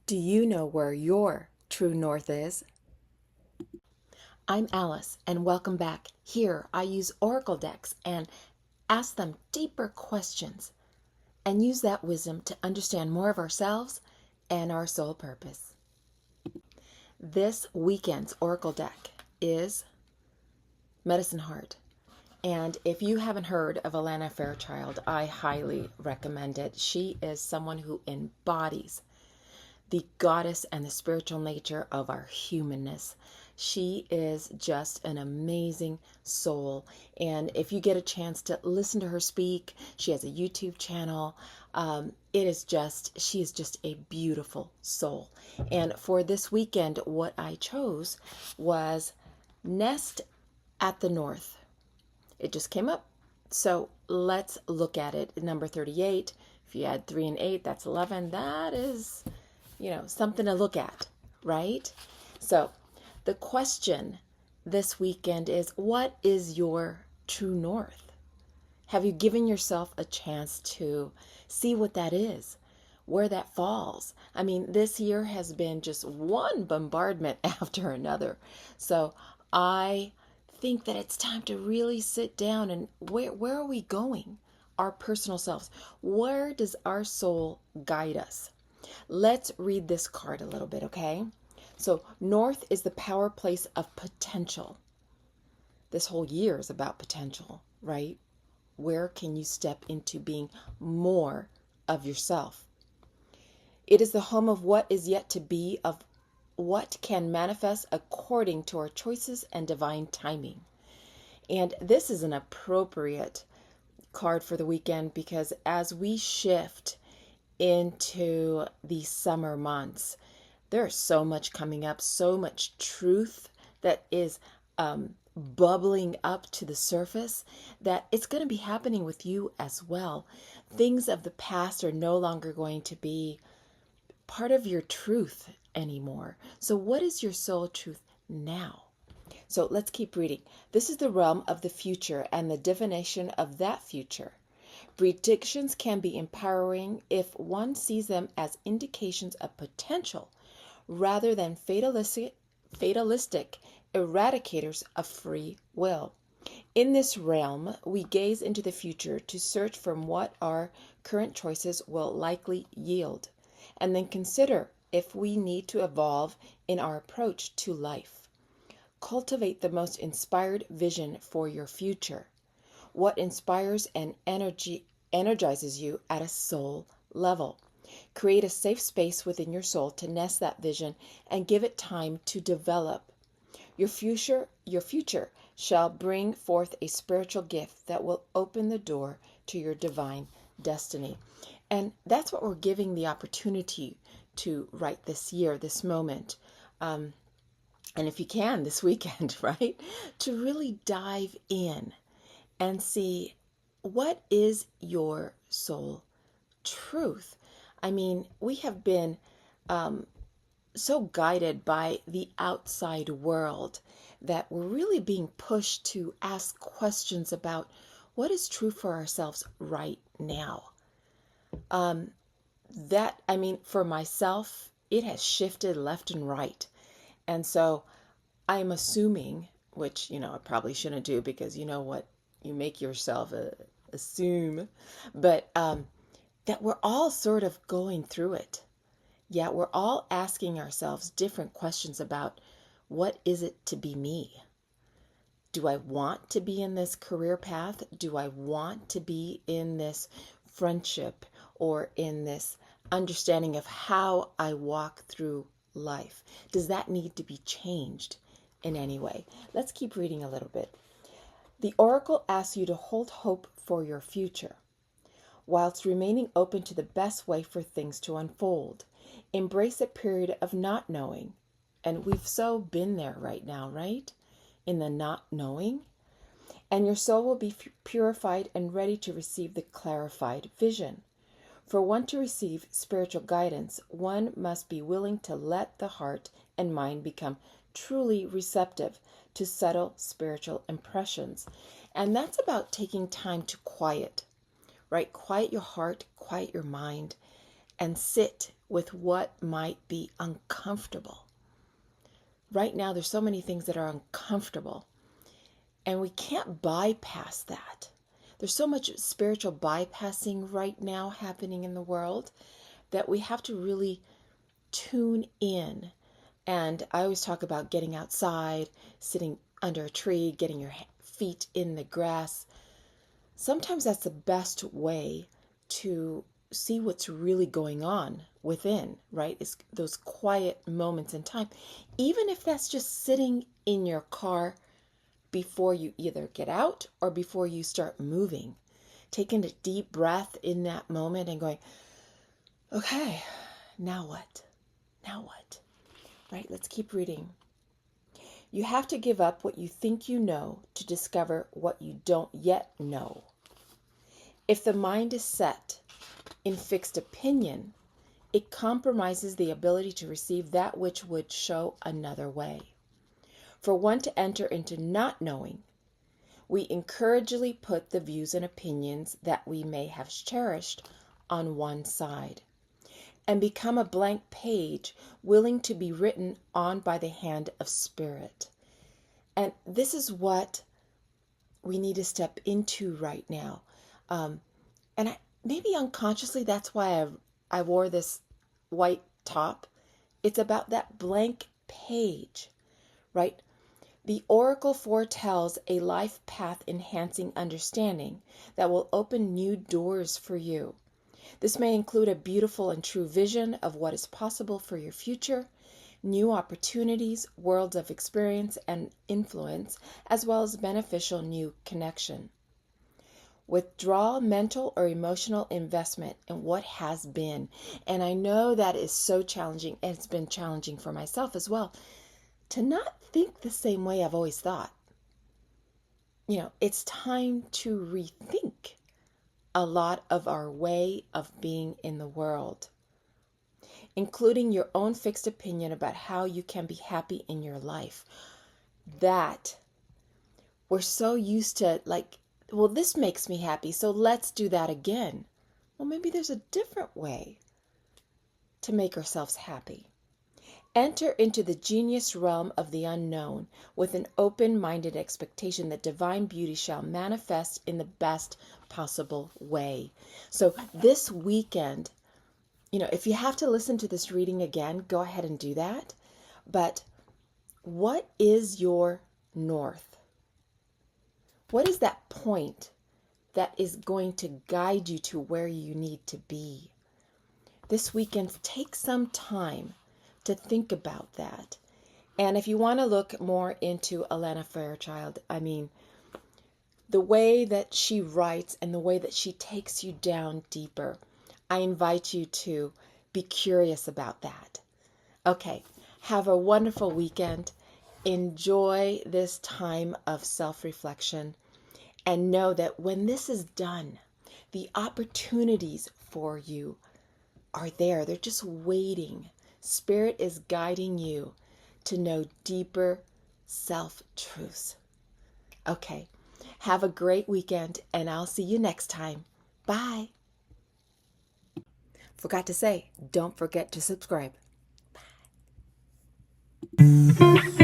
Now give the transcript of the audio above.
Do you know where your true north is? I'm Alice, and welcome back. Here, I use oracle decks and ask them deeper questions and use that wisdom to understand more of ourselves and our soul purpose. This weekend's oracle deck is Medicine Heart. And if you haven't heard of Alana Fairchild, I highly recommend it. She is someone who embodies the goddess and the spiritual nature of our humanness. She is just an amazing soul. And if you get a chance to listen to her speak, she has a YouTube channel. She is just a beautiful soul. And for this weekend, what I chose was Nest at the North. It just came up. So let's look at it. Number 38. If you add 3 and 8, that's 11. That is something to look at, right? So the question this weekend is, what is your true north? Have you given yourself a chance to see what that is, where that falls? I mean, this year has been just one bombardment after another. So I think that it's time to really sit down and where are we going? Our personal selves. Where does our soul guide us? Let's read this card a little bit, okay? So, North is the power place of potential. This whole year is about potential, right? Where can you step into being more of yourself? It is the home of what is yet to be, of what can manifest according to our choices and divine timing. And this is an appropriate card for the weekend because as we shift into the summer months, there's so much coming up, so much truth that is bubbling up to the surface that it's going to be happening with you as well. Things of the past are no longer going to be part of your truth anymore. So what is your soul truth now? So let's keep reading. This is the realm of the future and the divination of that future. Predictions can be empowering if one sees them as indications of potential rather than fatalistic eradicators of free will. In this realm, we gaze into the future to search from what our current choices will likely yield, and then consider if we need to evolve in our approach to life. Cultivate the most inspired vision for your future. What inspires and energizes you at a soul level. Create a safe space within your soul to nest that vision and give it time to develop. Your future shall bring forth a spiritual gift that will open the door to your divine destiny. And that's what we're giving the opportunity to write this year, this moment. And if you can, this weekend, right? To really dive in and see what is your soul truth. I mean, we have been so guided by the outside world that we're really being pushed to ask questions about what is true for ourselves right now. For myself, it has shifted left and right. And so I'm assuming, which, I probably shouldn't do because you know what, you make yourself assume, but that we're all sort of going through it. Yeah, we're all asking ourselves different questions about what is it to be me? Do I want to be in this career path? Do I want to be in this friendship or in this understanding of how I walk through life? Does that need to be changed in any way? Let's keep reading a little bit. The oracle asks you to hold hope for your future, whilst remaining open to the best way for things to unfold. Embrace a period of not knowing. And we've so been there right now, right? In the not knowing. And your soul will be purified and ready to receive the clarified vision. For one to receive spiritual guidance, one must be willing to let the heart and mind become truly receptive to subtle spiritual impressions. And that's about taking time to quiet, right? Quiet your heart, quiet your mind, and sit with what might be uncomfortable. Right now, there's so many things that are uncomfortable, and we can't bypass that. There's so much spiritual bypassing right now happening in the world that we have to really tune in. And I always talk about getting outside, sitting under a tree, getting your feet in the grass. Sometimes that's the best way to see what's really going on within, right? It's those quiet moments in time. Even if that's just sitting in your car before you either get out or before you start moving. Taking a deep breath in that moment and going, okay, now what? Now what? Right? Let's keep reading. You have to give up what you think you know to discover what you don't yet know. If the mind is set in fixed opinion, it compromises the ability to receive that which would show another way. For one to enter into not knowing, we encouragingly put the views and opinions that we may have cherished on one side and become a blank page willing to be written on by the hand of Spirit. And this is what we need to step into right now. Maybe unconsciously, that's why I wore this white top. It's about that blank page, right? The oracle foretells a life path enhancing understanding that will open new doors for you. This may include a beautiful and true vision of what is possible for your future, new opportunities, worlds of experience and influence, as well as beneficial new connection. Withdraw mental or emotional investment in what has been. And I know that is so challenging, and it's been challenging for myself as well, to not think the same way I've always thought. It's time to rethink a lot of our way of being in the world, including your own fixed opinion about how you can be happy in your life. That we're so used to, well, this makes me happy, so let's do that again. Well, maybe there's a different way to make ourselves happy. Enter into the genius realm of the unknown with an open-minded expectation that divine beauty shall manifest in the best possible way. So this weekend, if you have to listen to this reading again, go ahead and do that. But what is your north? What is that point that is going to guide you to where you need to be? This weekend, take some time to think about that. And if you want to look more into Alana Fairchild, the way that she writes and the way that she takes you down deeper, I invite you to be curious about that. Okay, have a wonderful weekend. Enjoy this time of self-reflection, and know that when this is done, the opportunities for you are there. They're just waiting. Spirit is guiding you to know deeper self-truths. Okay, have a great weekend, and I'll see you next time. Bye. Forgot to say, don't forget to subscribe. Bye.